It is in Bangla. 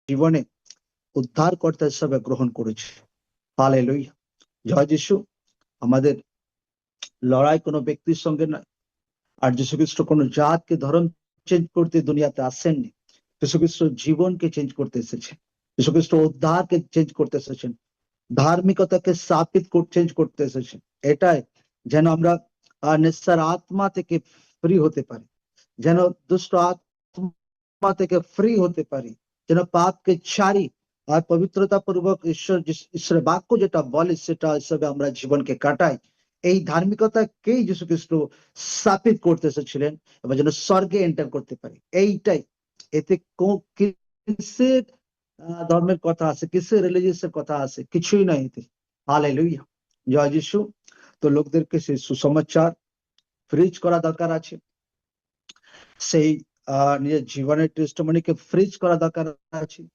জীবনে উদ্ধারকর্তা হিসাবে গ্রহণ করেছে। হালেলুয়া। জয় যিশু। আমাদের লড়াই কোনো ব্যক্তির সঙ্গে নয়। আর যীশু খ্রিস্ট কোনো জাতকে ধর্ম চেঞ্জ করতে দুনিয়াতে আসেননি। যীশু খ্রিস্ট জীবনকে চেঞ্জ করতে এসেছেন। যীশু খ্রিস্ট উদ্ধারকে চেঞ্জ করতে এসেছেন, ধার্মিকতাকে স্থাপিত চেঞ্জ করতে এসেছেন। এটাই যেন আমরা নিঃসার আত্মা থেকে ফ্রি হতে পারি, যেন দুষ্ট আত্মা থেকে ফ্রি হতে পারি, যেন পাপকে ছাড়ি আর পবিত্রতা পূর্বক ঈশ্বরের বাক্য যেটা বলে সেটা হিসেবে আমরা জীবনকে কাটাই। এই ধার্মিকতাকেই যীশু খ্রিস্ট স্থাপিত করতে এসেছিলেন এবং যেন স্বর্গে এন্টার করতে পারি। এইটাই। এতে কিসের ধর্মের কথা আছে, কিসের রিলিজিয়াসের কথা আছে? কিছুই নাই এতে। হালেলুয়া। জয় যিশু। তো লোকদেরকে সেই সুসমাচার ফ্রিজ করা দরকার আছে, সেই নিজের জীবনের টেস্টিমনিকে ফ্রিজ করা দরকার আছে।